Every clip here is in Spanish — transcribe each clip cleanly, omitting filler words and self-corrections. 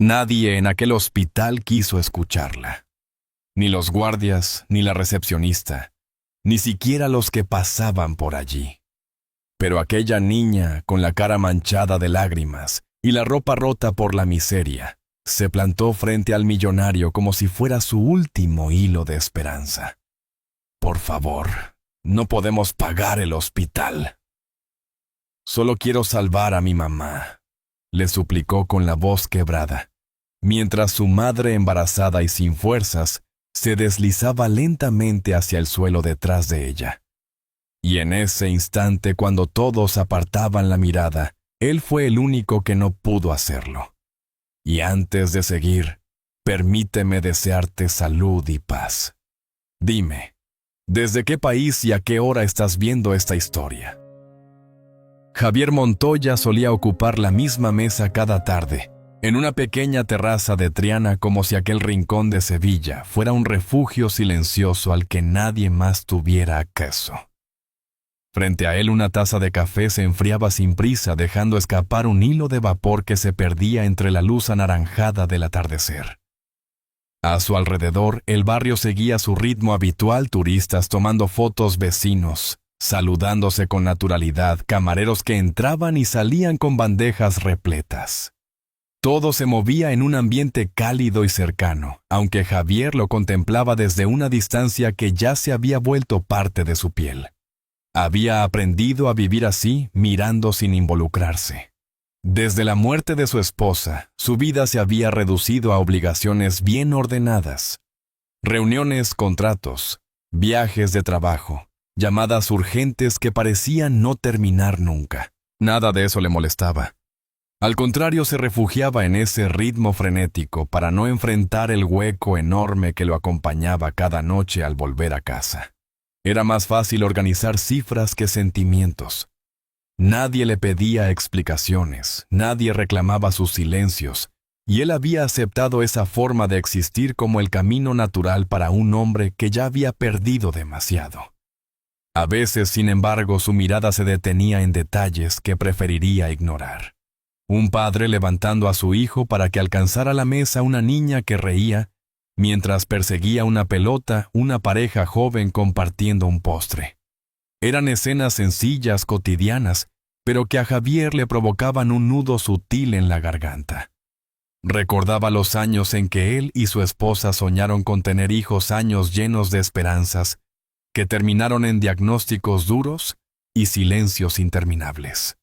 Nadie en aquel hospital quiso escucharla. Ni los guardias, ni la recepcionista, ni siquiera los que pasaban por allí. Pero aquella niña, con la cara manchada de lágrimas y la ropa rota por la miseria, se plantó frente al millonario como si fuera su último hilo de esperanza. «Por favor, no podemos pagar el hospital. Solo quiero salvar a mi mamá», le suplicó con la voz quebrada, mientras su madre embarazada y sin fuerzas se deslizaba lentamente hacia el suelo detrás de ella. Y en ese instante, cuando todos apartaban la mirada, él fue el único que no pudo hacerlo. «Y antes de seguir, permíteme desearte salud y paz. Dime, ¿desde qué país y a qué hora estás viendo esta historia?» Javier Montoya solía ocupar la misma mesa cada tarde, en una pequeña terraza de Triana, como si aquel rincón de Sevilla fuera un refugio silencioso al que nadie más tuviera acceso. Frente a él una taza de café se enfriaba sin prisa, dejando escapar un hilo de vapor que se perdía entre la luz anaranjada del atardecer. A su alrededor, el barrio seguía su ritmo habitual, turistas tomando fotos, vecinos saludándose con naturalidad, camareros que entraban y salían con bandejas repletas. Todo se movía en un ambiente cálido y cercano, aunque Javier lo contemplaba desde una distancia que ya se había vuelto parte de su piel. Había aprendido a vivir así, mirando sin involucrarse. Desde la muerte de su esposa, su vida se había reducido a obligaciones bien ordenadas. Reuniones, contratos, viajes de trabajo, llamadas urgentes que parecían no terminar nunca. Nada de eso le molestaba. Al contrario, se refugiaba en ese ritmo frenético para no enfrentar el hueco enorme que lo acompañaba cada noche al volver a casa. Era más fácil organizar cifras que sentimientos. Nadie le pedía explicaciones, nadie reclamaba sus silencios, y él había aceptado esa forma de existir como el camino natural para un hombre que ya había perdido demasiado. A veces, sin embargo, su mirada se detenía en detalles que preferiría ignorar. Un padre levantando a su hijo para que alcanzara la mesa una niña que reía, mientras perseguía una pelota, una pareja joven compartiendo un postre. Eran escenas sencillas, cotidianas, pero que a Javier le provocaban un nudo sutil en la garganta. Recordaba los años en que él y su esposa soñaron con tener hijos, años llenos de esperanzas, que terminaron en diagnósticos duros y silencios interminables.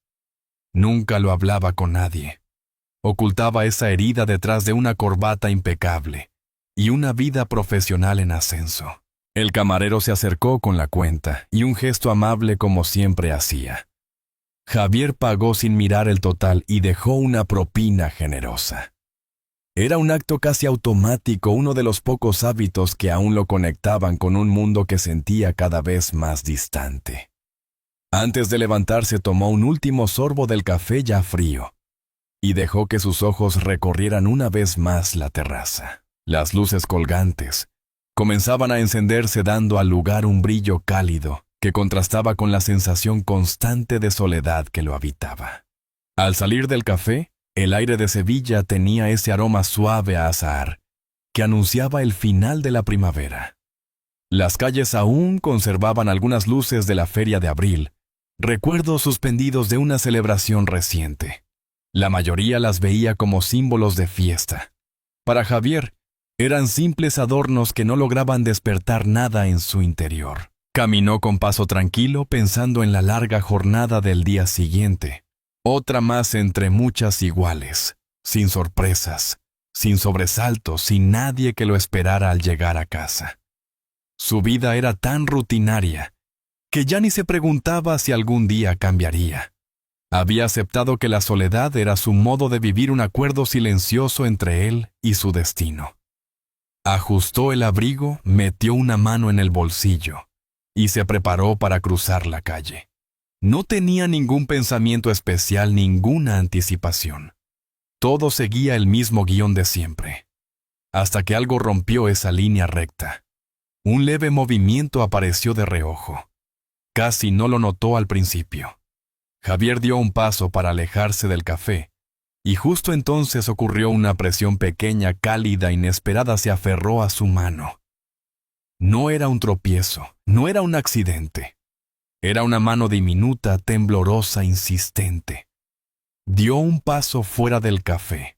Nunca lo hablaba con nadie. Ocultaba esa herida detrás de una corbata impecable y una vida profesional en ascenso. El camarero se acercó con la cuenta y un gesto amable como siempre hacía. Javier pagó sin mirar el total y dejó una propina generosa. Era un acto casi automático, uno de los pocos hábitos que aún lo conectaban con un mundo que sentía cada vez más distante. Antes de levantarse tomó un último sorbo del café ya frío y dejó que sus ojos recorrieran una vez más la terraza. Las luces colgantes comenzaban a encenderse, dando al lugar un brillo cálido que contrastaba con la sensación constante de soledad que lo habitaba. Al salir del café, el aire de Sevilla tenía ese aroma suave a azahar que anunciaba el final de la primavera. Las calles aún conservaban algunas luces de la feria de abril, recuerdos suspendidos de una celebración reciente. La mayoría las veía como símbolos de fiesta. Para Javier, eran simples adornos que no lograban despertar nada en su interior. Caminó con paso tranquilo, pensando en la larga jornada del día siguiente. Otra más entre muchas iguales, sin sorpresas, sin sobresaltos, sin nadie que lo esperara al llegar a casa. Su vida era tan rutinaria que ya ni se preguntaba si algún día cambiaría. Había aceptado que la soledad era su modo de vivir, un acuerdo silencioso entre él y su destino. Ajustó el abrigo, metió una mano en el bolsillo y se preparó para cruzar la calle. No tenía ningún pensamiento especial, ninguna anticipación. Todo seguía el mismo guión de siempre, hasta que algo rompió esa línea recta. Un leve movimiento apareció de reojo. Casi no lo notó al principio. Javier dio un paso para alejarse del café, Y justo entonces ocurrió una presión pequeña, cálida, inesperada se aferró a su mano. No era un tropiezo, no era un accidente. Era una mano diminuta, temblorosa, insistente. Dio un paso fuera del café,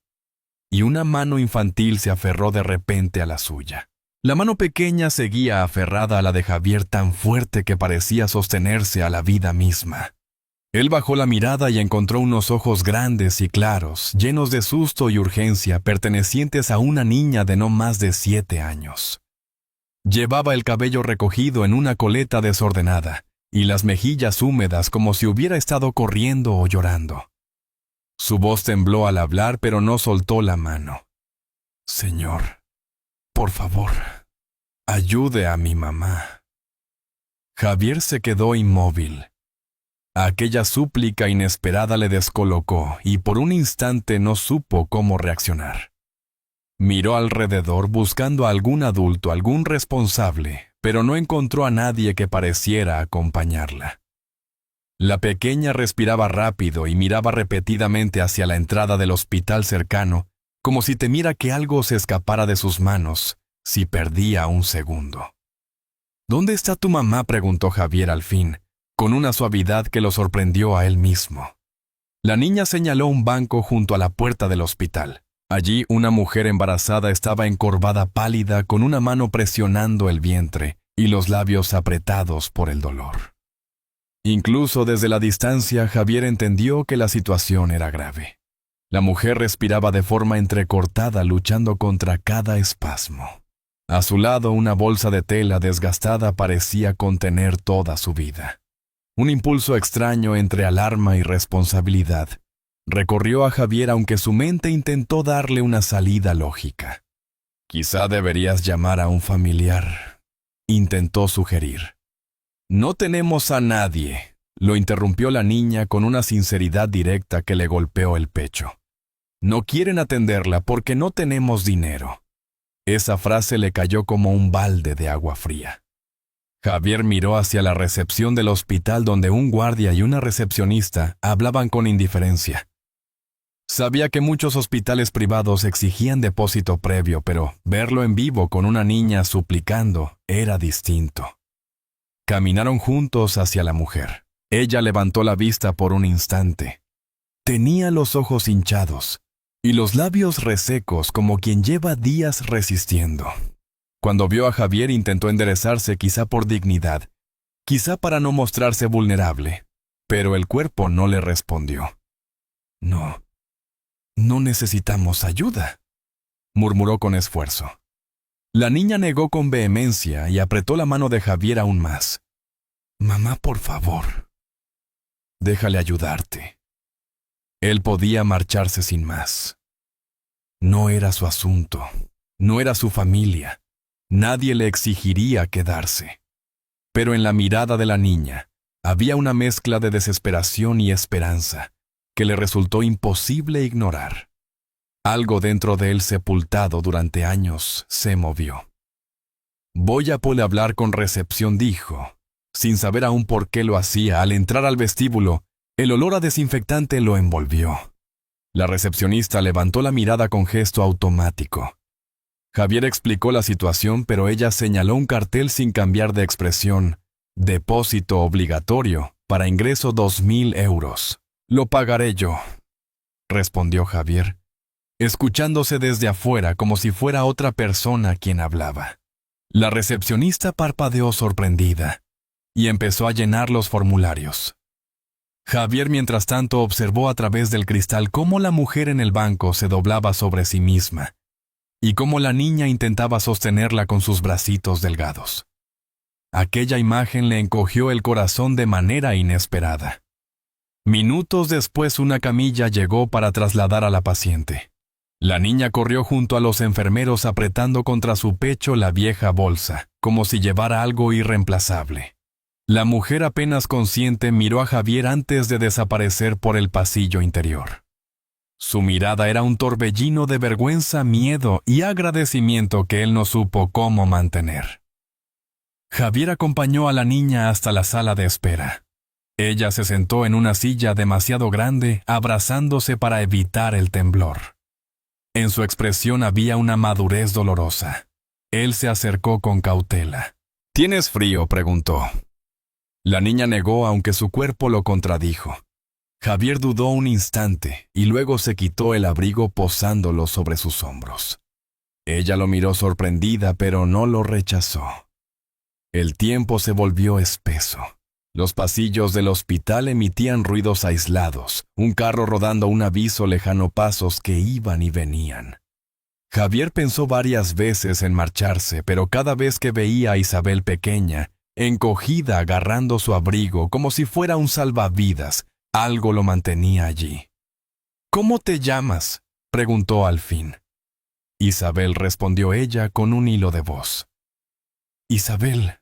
y una mano infantil se aferró de repente a la suya. La mano pequeña seguía aferrada a la de Javier tan fuerte que parecía sostenerse a la vida misma. Él bajó la mirada y encontró unos ojos grandes y claros, llenos de susto y urgencia, pertenecientes a una niña de no más de 7 años. Llevaba el cabello recogido en una coleta desordenada, y las mejillas húmedas como si hubiera estado corriendo o llorando. Su voz tembló al hablar, pero no soltó la mano. «Señor, por favor, ayude a mi mamá». Javier se quedó inmóvil. Aquella súplica inesperada le descolocó y por un instante no supo cómo reaccionar. Miró alrededor buscando a algún adulto, algún responsable, pero no encontró a nadie que pareciera acompañarla. La pequeña respiraba rápido y miraba repetidamente hacia la entrada del hospital cercano, como si temiera que algo se escapara de sus manos si perdía un segundo. «¿Dónde está tu mamá?», preguntó Javier al fin, con una suavidad que lo sorprendió a él mismo. La niña señaló un banco junto a la puerta del hospital. Allí una mujer embarazada estaba encorvada pálida con una mano presionando el vientre y los labios apretados por el dolor. Incluso desde la distancia, Javier entendió que la situación era grave. La mujer respiraba de forma entrecortada, luchando contra cada espasmo. A su lado, una bolsa de tela desgastada parecía contener toda su vida. Un impulso extraño entre alarma y responsabilidad recorrió a Javier, aunque su mente intentó darle una salida lógica. «Quizá deberías llamar a un familiar», intentó sugerir. «No tenemos a nadie», lo interrumpió la niña con una sinceridad directa que le golpeó el pecho. «No quieren atenderla porque no tenemos dinero». Esa frase le cayó como un balde de agua fría. Javier miró hacia la recepción del hospital donde un guardia y una recepcionista hablaban con indiferencia. Sabía que muchos hospitales privados exigían depósito previo, pero verlo en vivo con una niña suplicando era distinto. Caminaron juntos hacia la mujer. Ella levantó la vista por un instante. Tenía los ojos hinchados y los labios resecos como quien lleva días resistiendo. Cuando vio a Javier intentó enderezarse, quizá por dignidad, quizá para no mostrarse vulnerable, pero el cuerpo no le respondió. No necesitamos ayuda», murmuró con esfuerzo. La niña negó con vehemencia y apretó la mano de Javier aún más. «Mamá, por favor, déjale ayudarte». Él podía marcharse sin más. No era su asunto, no era su familia. Nadie le exigiría quedarse. Pero en la mirada de la niña había una mezcla de desesperación y esperanza que le resultó imposible ignorar. Algo dentro de él, sepultado durante años, se movió. «Voy a hablar con recepción», dijo, sin saber aún por qué lo hacía. Al entrar al vestíbulo, el olor a desinfectante lo envolvió. La recepcionista levantó la mirada con gesto automático. Javier explicó la situación, pero ella señaló un cartel sin cambiar de expresión. «Depósito obligatorio, para ingreso 2.000 euros. Lo pagaré yo», respondió Javier, escuchándose desde afuera como si fuera otra persona quien hablaba. La recepcionista parpadeó sorprendida y empezó a llenar los formularios. Javier, mientras tanto, observó a través del cristal cómo la mujer en el banco se doblaba sobre sí misma y cómo la niña intentaba sostenerla con sus bracitos delgados. Aquella imagen le encogió el corazón de manera inesperada. Minutos después, una camilla llegó para trasladar a la paciente. La niña corrió junto a los enfermeros apretando contra su pecho la vieja bolsa, como si llevara algo irreemplazable. La mujer, apenas consciente, miró a Javier antes de desaparecer por el pasillo interior. Su mirada era un torbellino de vergüenza, miedo y agradecimiento que él no supo cómo mantener. Javier acompañó a la niña hasta la sala de espera. Ella se sentó en una silla demasiado grande, abrazándose para evitar el temblor. En su expresión había una madurez dolorosa. Él se acercó con cautela. ¿Tienes frío?, preguntó. La niña negó, aunque su cuerpo lo contradijo. Javier dudó un instante y luego se quitó el abrigo posándolo sobre sus hombros. Ella lo miró sorprendida, pero no lo rechazó. El tiempo se volvió espeso. Los pasillos del hospital emitían ruidos aislados, un carro rodando un aviso lejano, pasos que iban y venían. Javier pensó varias veces en marcharse, pero cada vez que veía a Isabel pequeña, encogida agarrando su abrigo como si fuera un salvavidas, algo lo mantenía allí. ¿Cómo te llamas?, preguntó al fin. Isabel, respondió ella con un hilo de voz. Isabel,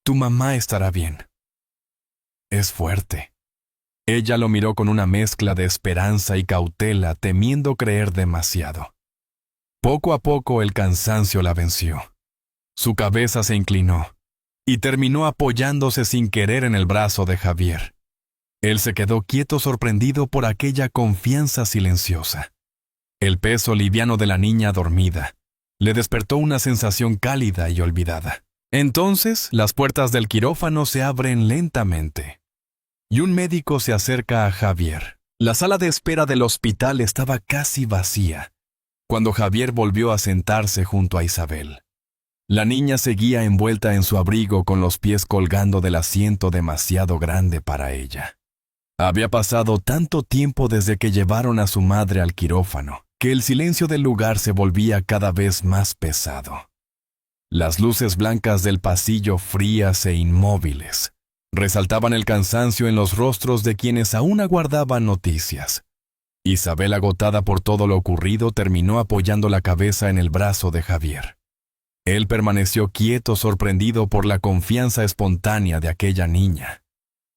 tu mamá estará bien. Es fuerte. Ella lo miró con una mezcla de esperanza y cautela, temiendo creer demasiado. Poco a poco el cansancio la venció. Su cabeza se inclinó y terminó apoyándose sin querer en el brazo de Javier. Él se quedó quieto, sorprendido por aquella confianza silenciosa. El peso liviano de la niña dormida le despertó una sensación cálida y olvidada. Entonces, las puertas del quirófano se abren lentamente y un médico se acerca a Javier. La sala de espera del hospital estaba casi vacía cuando Javier volvió a sentarse junto a Isabel. La niña seguía envuelta en su abrigo con los pies colgando del asiento demasiado grande para ella. Había pasado tanto tiempo desde que llevaron a su madre al quirófano, que el silencio del lugar se volvía cada vez más pesado. Las luces blancas del pasillo, frías e inmóviles, resaltaban el cansancio en los rostros de quienes aún aguardaban noticias. Isabel, agotada por todo lo ocurrido, terminó apoyando la cabeza en el brazo de Javier. Él permaneció quieto, sorprendido por la confianza espontánea de aquella niña.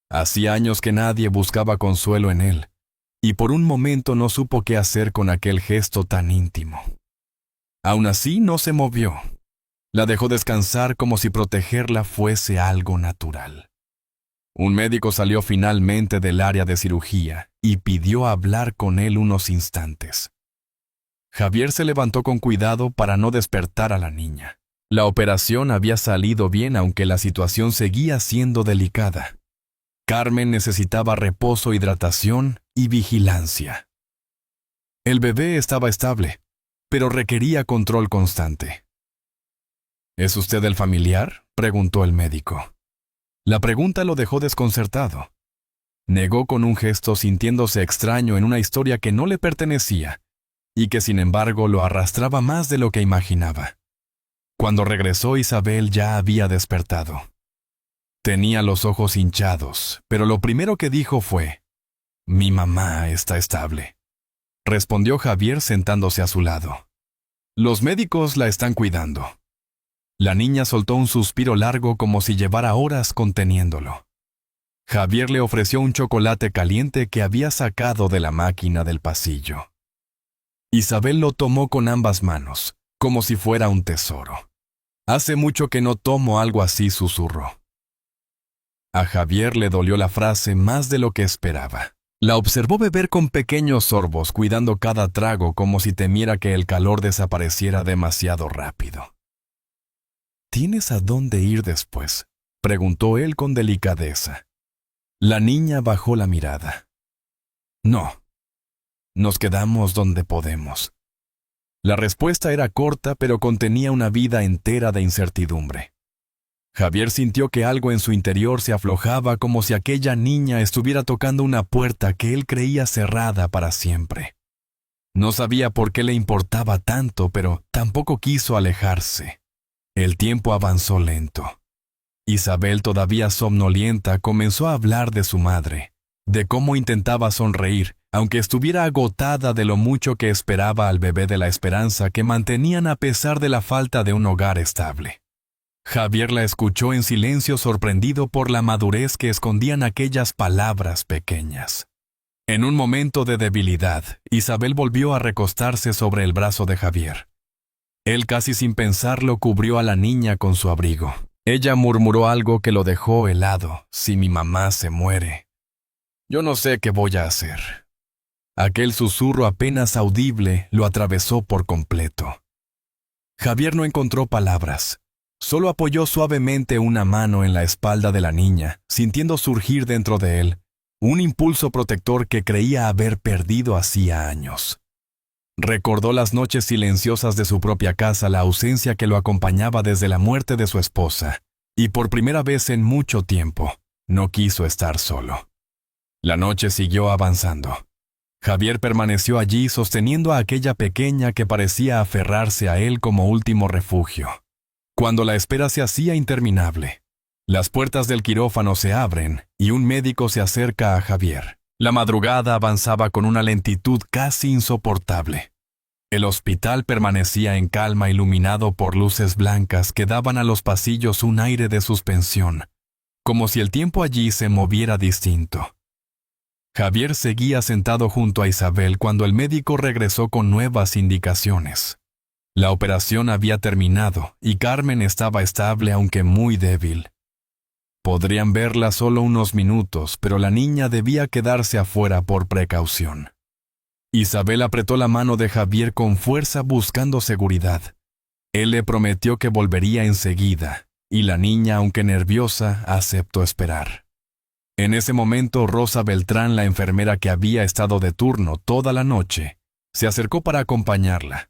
Hacía años que nadie buscaba consuelo en él, y por un momento no supo qué hacer con aquel gesto tan íntimo. Aún así, no se movió. La dejó descansar como si protegerla fuese algo natural. Un médico salió finalmente del área de cirugía y pidió hablar con él unos instantes. Javier se levantó con cuidado para no despertar a la niña. La operación había salido bien, aunque la situación seguía siendo delicada. Carmen necesitaba reposo, hidratación y vigilancia. El bebé estaba estable, pero requería control constante. ¿Es usted el familiar?, preguntó el médico. La pregunta lo dejó desconcertado. Negó con un gesto, sintiéndose extraño en una historia que no le pertenecía y que sin embargo lo arrastraba más de lo que imaginaba. Cuando regresó, Isabel ya había despertado. Tenía los ojos hinchados, pero lo primero que dijo fue: «Mi mamá está estable», respondió Javier sentándose a su lado. «Los médicos la están cuidando». La niña soltó un suspiro largo como si llevara horas conteniéndolo. Javier le ofreció un chocolate caliente que había sacado de la máquina del pasillo. Isabel lo tomó con ambas manos, como si fuera un tesoro. «Hace mucho que no tomo algo así», susurró. A Javier le dolió la frase más de lo que esperaba. La observó beber con pequeños sorbos, cuidando cada trago como si temiera que el calor desapareciera demasiado rápido. «¿Tienes a dónde ir después?», preguntó él con delicadeza. La niña bajó la mirada. «No. Nos quedamos donde podemos». La respuesta era corta, pero contenía una vida entera de incertidumbre. Javier sintió que algo en su interior se aflojaba, como si aquella niña estuviera tocando una puerta que él creía cerrada para siempre. No sabía por qué le importaba tanto, pero tampoco quiso alejarse. El tiempo avanzó lento. Isabel, todavía somnolienta, comenzó a hablar de su madre, de cómo intentaba sonreír, aunque estuviera agotada de lo mucho que esperaba al bebé, de la esperanza que mantenían a pesar de la falta de un hogar estable. Javier la escuchó en silencio, sorprendido por la madurez que escondían aquellas palabras pequeñas. En un momento de debilidad, Isabel volvió a recostarse sobre el brazo de Javier. Él, casi sin pensarlo, cubrió a la niña con su abrigo. Ella murmuró algo que lo dejó helado. Si mi mamá se muere, yo no sé qué voy a hacer. Aquel susurro apenas audible lo atravesó por completo. Javier no encontró palabras. Solo apoyó suavemente una mano en la espalda de la niña, sintiendo surgir dentro de él un impulso protector que creía haber perdido hacía años. Recordó las noches silenciosas de su propia casa, la ausencia que lo acompañaba desde la muerte de su esposa, y por primera vez en mucho tiempo, no quiso estar solo. La noche siguió avanzando. Javier permaneció allí sosteniendo a aquella pequeña que parecía aferrarse a él como último refugio. Cuando la espera se hacía interminable, las puertas del quirófano se abren y un médico se acerca a Javier. La madrugada avanzaba con una lentitud casi insoportable. El hospital permanecía en calma, iluminado por luces blancas que daban a los pasillos un aire de suspensión, como si el tiempo allí se moviera distinto. Javier seguía sentado junto a Isabel cuando el médico regresó con nuevas indicaciones. La operación había terminado y Carmen estaba estable aunque muy débil. Podrían verla solo unos minutos, pero la niña debía quedarse afuera por precaución. Isabel apretó la mano de Javier con fuerza buscando seguridad. Él le prometió que volvería enseguida, y la niña, aunque nerviosa, aceptó esperar. En ese momento, Rosa Beltrán, la enfermera que había estado de turno toda la noche, se acercó para acompañarla.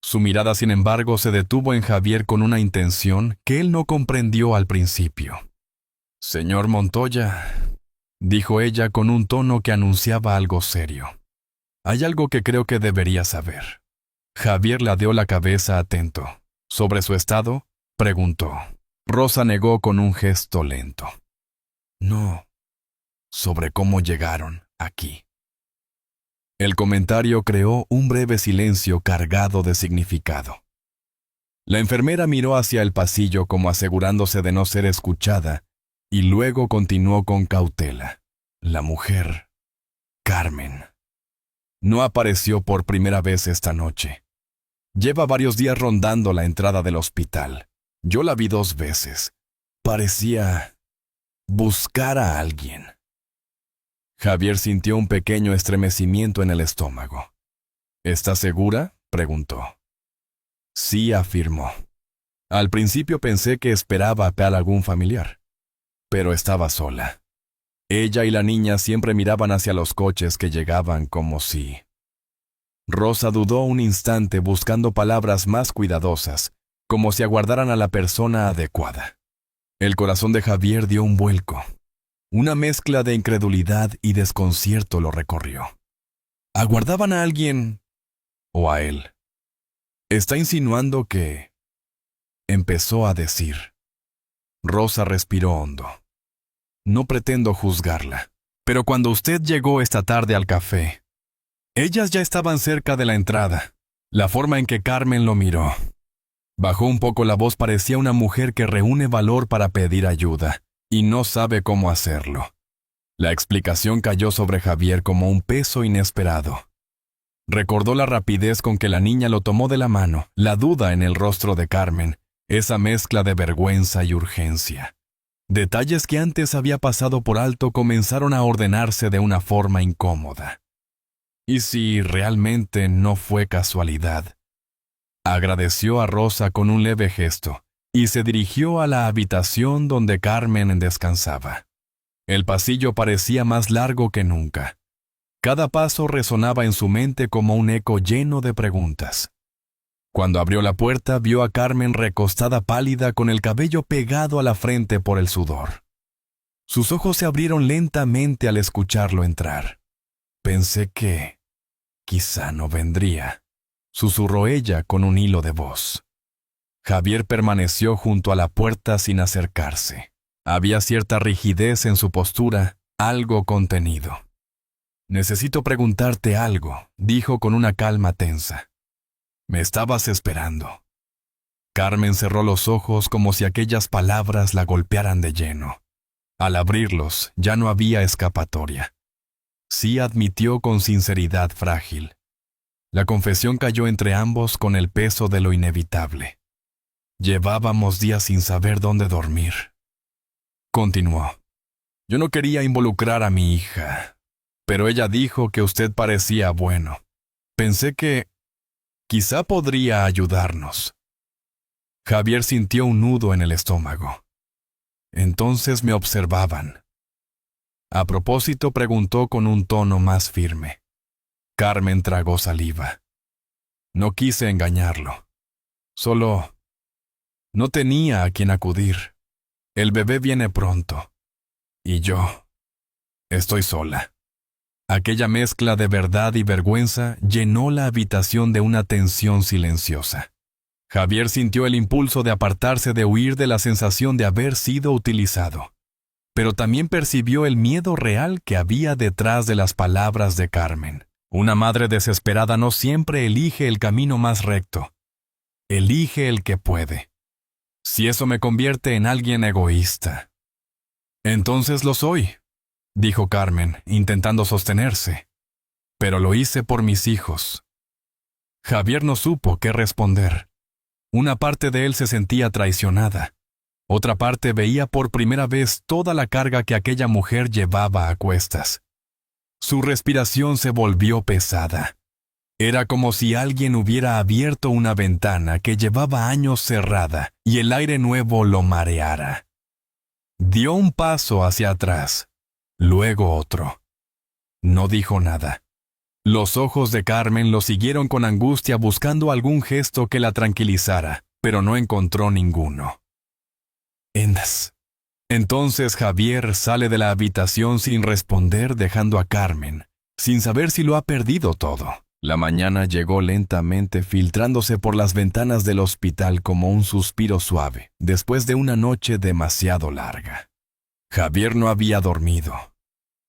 Su mirada, sin embargo, se detuvo en Javier con una intención que él no comprendió al principio. «Señor Montoya», dijo ella con un tono que anunciaba algo serio. «Hay algo que creo que debería saber». Javier ladeó la cabeza atento. ¿Sobre su estado?, preguntó. Rosa negó con un gesto lento. «No, sobre cómo llegaron aquí». El comentario creó un breve silencio cargado de significado. La enfermera miró hacia el pasillo como asegurándose de no ser escuchada, y luego continuó con cautela. La mujer, Carmen, no apareció por primera vez esta noche. Lleva varios días rondando la entrada del hospital. Yo la vi 2 veces. Parecía buscar a alguien. Javier sintió un pequeño estremecimiento en el estómago. ¿Está segura?, preguntó. Sí, afirmó. Al principio pensé que esperaba a algún familiar, pero estaba sola. Ella y la niña siempre miraban hacia los coches que llegaban como si... Rosa dudó un instante buscando palabras más cuidadosas, como si aguardaran a la persona adecuada. El corazón de Javier dio un vuelco. Una mezcla de incredulidad y desconcierto lo recorrió. ¿Aguardaban a alguien o a él? ¿Está insinuando que...? Empezó a decir. Rosa respiró hondo. No pretendo juzgarla, pero cuando usted llegó esta tarde al café, ellas ya estaban cerca de la entrada. La forma en que Carmen lo miró. Bajó un poco la voz, parecía una mujer que reúne valor para pedir ayuda y no sabe cómo hacerlo. La explicación cayó sobre Javier como un peso inesperado. Recordó la rapidez con que la niña lo tomó de la mano, la duda en el rostro de Carmen, esa mezcla de vergüenza y urgencia. Detalles que antes había pasado por alto comenzaron a ordenarse de una forma incómoda. ¿Y si realmente no fue casualidad? Agradeció a Rosa con un leve gesto y se dirigió a la habitación donde Carmen descansaba. El pasillo parecía más largo que nunca. Cada paso resonaba en su mente como un eco lleno de preguntas. Cuando abrió la puerta, vio a Carmen recostada pálida con el cabello pegado a la frente por el sudor. Sus ojos se abrieron lentamente al escucharlo entrar. Pensé que quizá no vendría, susurró ella con un hilo de voz. Javier permaneció junto a la puerta sin acercarse. Había cierta rigidez en su postura, algo contenido. «Necesito preguntarte algo», dijo con una calma tensa. «Me estabas esperando». Carmen cerró los ojos como si aquellas palabras la golpearan de lleno. Al abrirlos, ya no había escapatoria. Sí, admitió con sinceridad frágil. La confesión cayó entre ambos con el peso de lo inevitable. Llevábamos días sin saber dónde dormir. Continuó. Yo no quería involucrar a mi hija, pero ella dijo que usted parecía bueno. Pensé que quizá podría ayudarnos. Javier sintió un nudo en el estómago. Entonces me observaban. A propósito, preguntó con un tono más firme. Carmen tragó saliva. No quise engañarlo. Solo no tenía a quien acudir. El bebé viene pronto. Y yo estoy sola. Aquella mezcla de verdad y vergüenza llenó la habitación de una tensión silenciosa. Javier sintió el impulso de apartarse, de huir de la sensación de haber sido utilizado. Pero también percibió el miedo real que había detrás de las palabras de Carmen. Una madre desesperada no siempre elige el camino más recto. Elige el que puede. Si eso me convierte en alguien egoísta. Entonces lo soy, dijo Carmen, intentando sostenerse. Pero lo hice por mis hijos. Javier no supo qué responder. Una parte de él se sentía traicionada. Otra parte veía por primera vez toda la carga que aquella mujer llevaba a cuestas. Su respiración se volvió pesada. Era como si alguien hubiera abierto una ventana que llevaba años cerrada y el aire nuevo lo mareara. Dio un paso hacia atrás, luego otro. No dijo nada. Los ojos de Carmen lo siguieron con angustia buscando algún gesto que la tranquilizara, pero no encontró ninguno. Entonces Javier sale de la habitación sin responder, dejando a Carmen, sin saber si lo ha perdido todo. La mañana llegó lentamente, filtrándose por las ventanas del hospital como un suspiro suave, después de una noche demasiado larga. Javier no había dormido.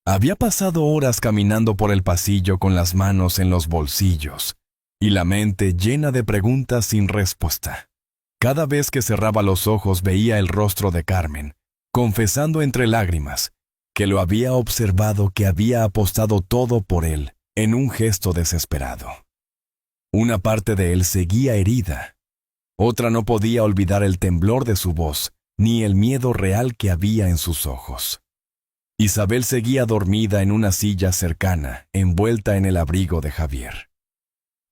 Había pasado horas caminando por el pasillo con las manos en los bolsillos y la mente llena de preguntas sin respuesta. Cada vez que cerraba los ojos veía el rostro de Carmen, confesando entre lágrimas que lo había observado, que había apostado todo por él, en un gesto desesperado. Una parte de él seguía herida. Otra no podía olvidar el temblor de su voz, ni el miedo real que había en sus ojos. Isabel seguía dormida en una silla cercana, envuelta en el abrigo de Javier.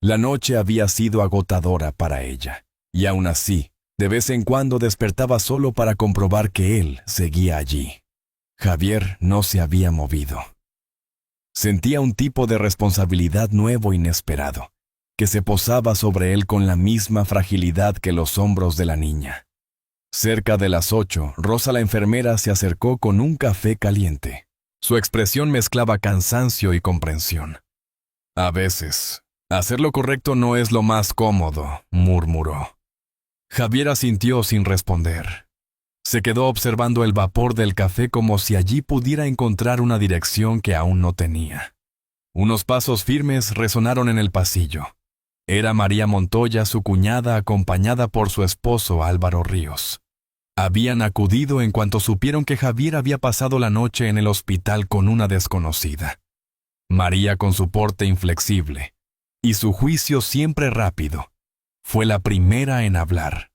La noche había sido agotadora para ella, y aún así, de vez en cuando despertaba solo para comprobar que él seguía allí. Javier no se había movido. Sentía un tipo de responsabilidad nuevo, inesperado, que se posaba sobre él con la misma fragilidad que los hombros de la niña. Cerca de las 8, Rosa la enfermera se acercó con un café caliente. Su expresión mezclaba cansancio y comprensión. A veces, hacer lo correcto no es lo más cómodo, murmuró. Javier asintió sin responder. Se quedó observando el vapor del café como si allí pudiera encontrar una dirección que aún no tenía. Unos pasos firmes resonaron en el pasillo. Era María Montoya, su cuñada, acompañada por su esposo Álvaro Ríos. Habían acudido en cuanto supieron que Javier había pasado la noche en el hospital con una desconocida. María, con su porte inflexible y su juicio siempre rápido, fue la primera en hablar.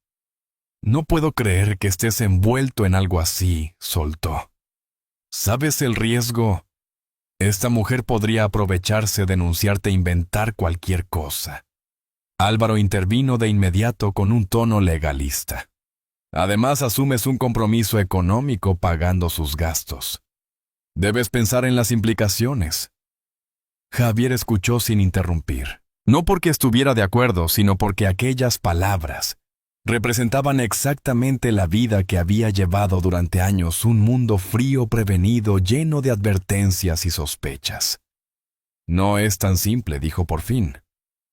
«No puedo creer que estés envuelto en algo así», soltó. «¿Sabes el riesgo? Esta mujer podría aprovecharse, denunciarte, inventar cualquier cosa». Álvaro intervino de inmediato con un tono legalista. «Además, asumes un compromiso económico pagando sus gastos. Debes pensar en las implicaciones». Javier escuchó sin interrumpir. No porque estuviera de acuerdo, sino porque aquellas palabras representaban exactamente la vida que había llevado durante años, un mundo frío, prevenido, lleno de advertencias y sospechas. «No es tan simple», dijo por fin.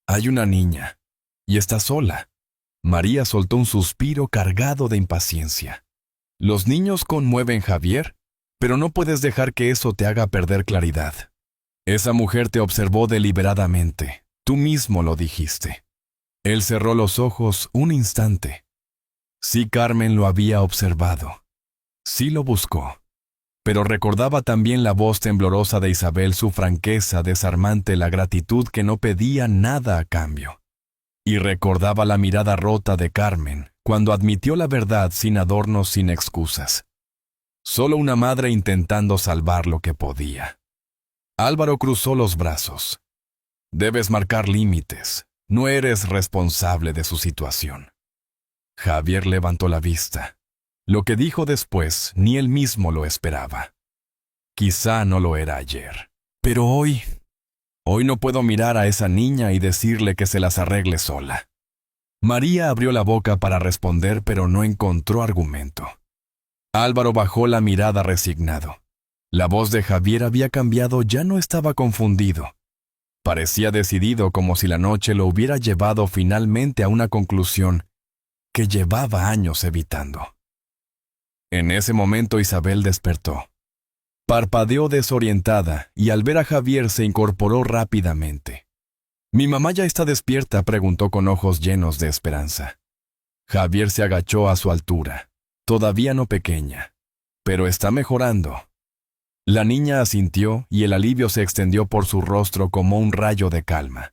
«Hay una niña, y está sola». María soltó un suspiro cargado de impaciencia. «Los niños conmueven, Javier, pero no puedes dejar que eso te haga perder claridad. Esa mujer te observó deliberadamente, tú mismo lo dijiste». Él cerró los ojos un instante. Sí, Carmen lo había observado. Sí lo buscó. Pero recordaba también la voz temblorosa de Isabel, su franqueza desarmante, la gratitud que no pedía nada a cambio. Y recordaba la mirada rota de Carmen cuando admitió la verdad sin adornos, sin excusas. Solo una madre intentando salvar lo que podía. Álvaro cruzó los brazos. Debes marcar límites. No eres responsable de su situación. Javier levantó la vista. Lo que dijo después, ni él mismo lo esperaba. Quizá no lo era ayer. Pero hoy no puedo mirar a esa niña y decirle que se las arregle sola. María abrió la boca para responder, pero no encontró argumento. Álvaro bajó la mirada resignado. La voz de Javier había cambiado, ya no estaba confundido. Parecía decidido, como si la noche lo hubiera llevado finalmente a una conclusión que llevaba años evitando. En ese momento Isabel despertó. Parpadeó desorientada y al ver a Javier se incorporó rápidamente. «¿Mi mamá ya está despierta?», preguntó con ojos llenos de esperanza. Javier se agachó a su altura. Todavía no pequeña, pero está mejorando. La niña asintió y el alivio se extendió por su rostro como un rayo de calma.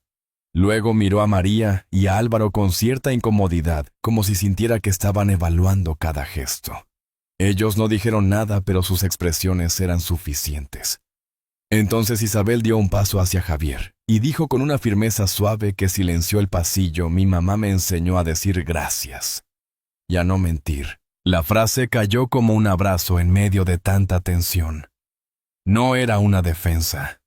Luego miró a María y a Álvaro con cierta incomodidad, como si sintiera que estaban evaluando cada gesto. Ellos no dijeron nada, pero sus expresiones eran suficientes. Entonces Isabel dio un paso hacia Javier y dijo con una firmeza suave que silenció el pasillo: «Mi mamá me enseñó a decir gracias y a no mentir». La frase cayó como un abrazo en medio de tanta tensión. No era una defensa.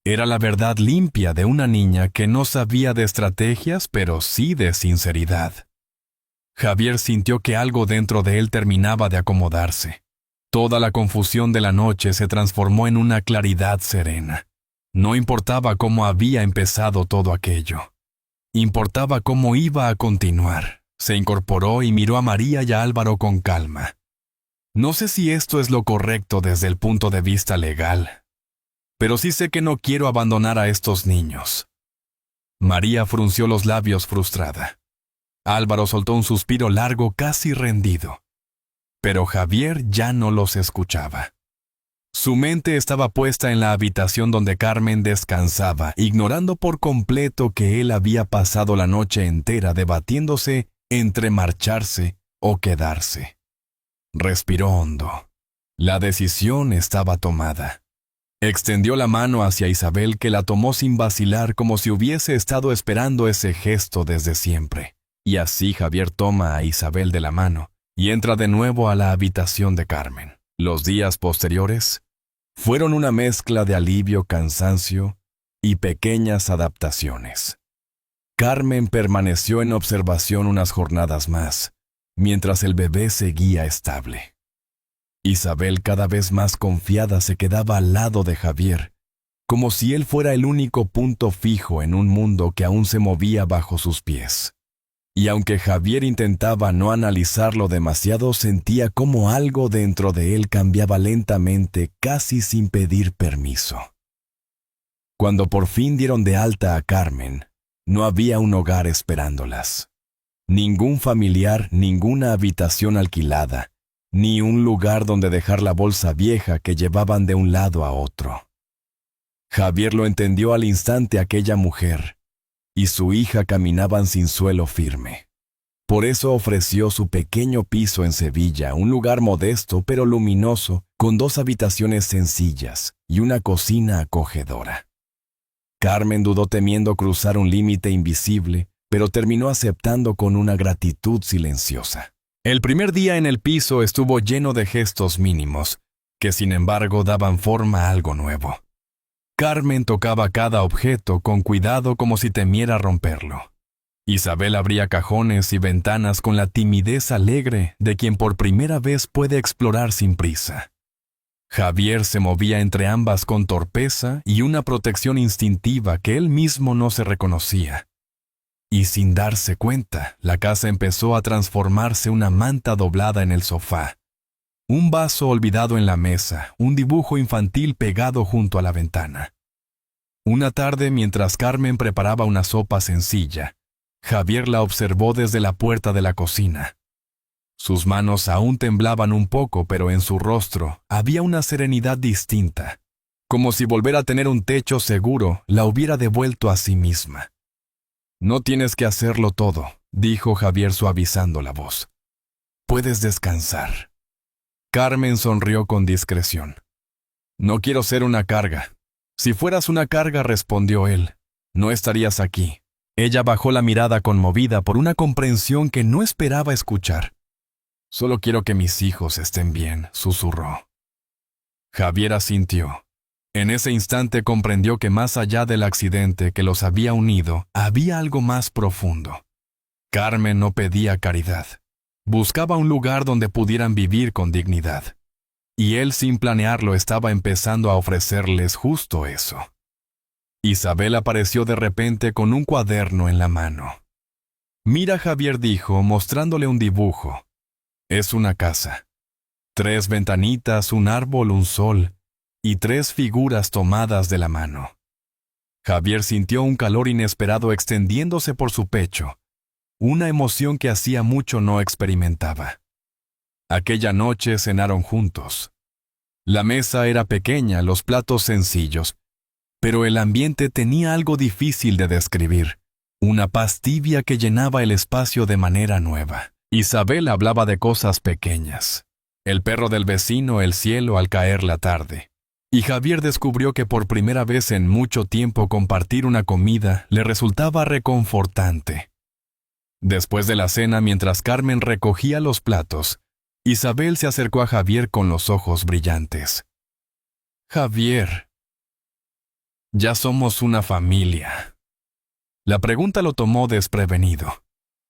Era la verdad limpia de una niña que no sabía de estrategias, pero sí de sinceridad. Javier sintió que algo dentro de él terminaba de acomodarse. Toda la confusión de la noche se transformó en una claridad serena. No importaba cómo había empezado todo aquello. Importaba cómo iba a continuar. Se incorporó y miró a María y a Álvaro con calma. «No sé si esto es lo correcto desde el punto de vista legal, pero sí sé que no quiero abandonar a estos niños». María frunció los labios frustrada. Álvaro soltó un suspiro largo, casi rendido. Pero Javier ya no los escuchaba. Su mente estaba puesta en la habitación donde Carmen descansaba, ignorando por completo que él había pasado la noche entera debatiéndose entre marcharse o quedarse. Respiró hondo. La decisión estaba tomada. Extendió la mano hacia Isabel, que la tomó sin vacilar, como si hubiese estado esperando ese gesto desde siempre. Y así Javier toma a Isabel de la mano y entra de nuevo a la habitación de Carmen. Los días posteriores fueron una mezcla de alivio, cansancio y pequeñas adaptaciones. Carmen permaneció en observación unas jornadas más, mientras el bebé seguía estable. Isabel, cada vez más confiada, se quedaba al lado de Javier, como si él fuera el único punto fijo en un mundo que aún se movía bajo sus pies. Y aunque Javier intentaba no analizarlo demasiado, sentía como algo dentro de él cambiaba lentamente, casi sin pedir permiso. Cuando por fin dieron de alta a Carmen, no había un hogar esperándolas. Ningún familiar, ninguna habitación alquilada, ni un lugar donde dejar la bolsa vieja que llevaban de un lado a otro. Javier lo entendió al instante. Aquella mujer y su hija caminaban sin suelo firme. Por eso ofreció su pequeño piso en Sevilla, un lugar modesto pero luminoso, con 2 habitaciones sencillas y una cocina acogedora. Carmen dudó, temiendo cruzar un límite invisible, pero terminó aceptando con una gratitud silenciosa. El primer día en el piso estuvo lleno de gestos mínimos, que sin embargo daban forma a algo nuevo. Carmen tocaba cada objeto con cuidado, como si temiera romperlo. Isabel abría cajones y ventanas con la timidez alegre de quien por primera vez puede explorar sin prisa. Javier se movía entre ambas con torpeza y una protección instintiva que él mismo no se reconocía. Y sin darse cuenta, la casa empezó a transformarse: una manta doblada en el sofá, un vaso olvidado en la mesa, un dibujo infantil pegado junto a la ventana. Una tarde, mientras Carmen preparaba una sopa sencilla, Javier la observó desde la puerta de la cocina. Sus manos aún temblaban un poco, pero en su rostro había una serenidad distinta, como si volver a tener un techo seguro la hubiera devuelto a sí misma. No tienes que hacerlo todo, dijo Javier suavizando la voz. Puedes descansar. Carmen sonrió con discreción. No quiero ser una carga. Si fueras una carga, respondió él, no estarías aquí. Ella bajó la mirada conmovida por una comprensión que no esperaba escuchar. Solo quiero que mis hijos estén bien, susurró. Javier asintió. En ese instante comprendió que más allá del accidente que los había unido, había algo más profundo. Carmen no pedía caridad. Buscaba un lugar donde pudieran vivir con dignidad. Y él, sin planearlo, estaba empezando a ofrecerles justo eso. Isabel apareció de repente con un cuaderno en la mano. Mira, Javier dijo, mostrándole un dibujo. Es una casa. 3 ventanitas, un árbol, un sol, y 3 figuras tomadas de la mano. Javier sintió un calor inesperado extendiéndose por su pecho, una emoción que hacía mucho no experimentaba. Aquella noche cenaron juntos. La mesa era pequeña, los platos sencillos, pero el ambiente tenía algo difícil de describir, una paz tibia que llenaba el espacio de manera nueva. Isabel hablaba de cosas pequeñas, el perro del vecino, el cielo al caer la tarde. Y Javier descubrió que por primera vez en mucho tiempo compartir una comida le resultaba reconfortante. Después de la cena, mientras Carmen recogía los platos, Isabel se acercó a Javier con los ojos brillantes. Javier, ya somos una familia. La pregunta lo tomó desprevenido.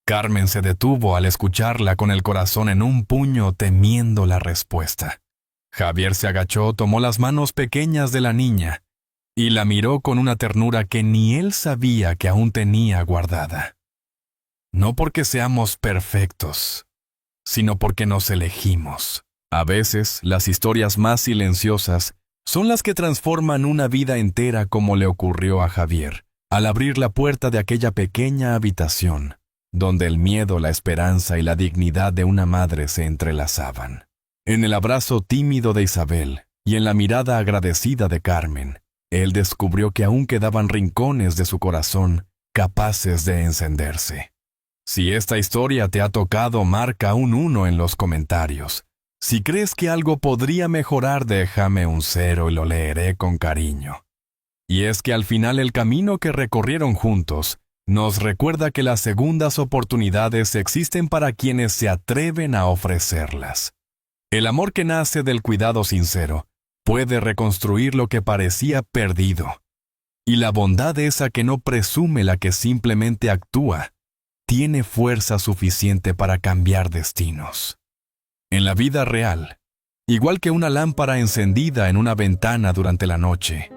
Carmen se detuvo al escucharla con el corazón en un puño, temiendo la respuesta. Javier se agachó, tomó las manos pequeñas de la niña y la miró con una ternura que ni él sabía que aún tenía guardada. No porque seamos perfectos, sino porque nos elegimos. A veces, las historias más silenciosas son las que transforman una vida entera, como le ocurrió a Javier, al abrir la puerta de aquella pequeña habitación, donde el miedo, la esperanza y la dignidad de una madre se entrelazaban. En el abrazo tímido de Isabel y en la mirada agradecida de Carmen, él descubrió que aún quedaban rincones de su corazón capaces de encenderse. Si esta historia te ha tocado, marca un 1 en los comentarios. Si crees que algo podría mejorar, déjame un 0 y lo leeré con cariño. Y es que al final el camino que recorrieron juntos nos recuerda que las segundas oportunidades existen para quienes se atreven a ofrecerlas. El amor que nace del cuidado sincero puede reconstruir lo que parecía perdido. Y la bondad esa que no presume, la que simplemente actúa, tiene fuerza suficiente para cambiar destinos. En la vida real, igual que una lámpara encendida en una ventana durante la noche,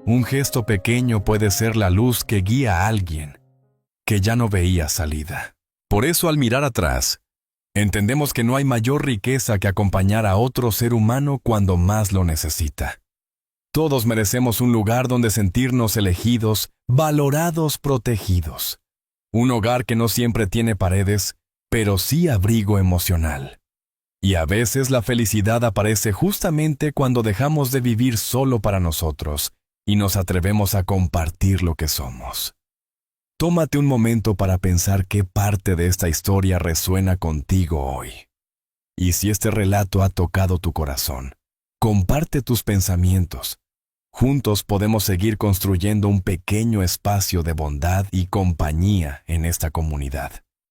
un gesto pequeño puede ser la luz que guía a alguien que ya no veía salida. Por eso, al mirar atrás, entendemos que no hay mayor riqueza que acompañar a otro ser humano cuando más lo necesita. Todos merecemos un lugar donde sentirnos elegidos, valorados, protegidos. Un hogar que no siempre tiene paredes, pero sí abrigo emocional. Y a veces la felicidad aparece justamente cuando dejamos de vivir solo para nosotros y nos atrevemos a compartir lo que somos. Tómate un momento para pensar qué parte de esta historia resuena contigo hoy. Y si este relato ha tocado tu corazón, comparte tus pensamientos. Juntos podemos seguir construyendo un pequeño espacio de bondad y compañía en esta comunidad.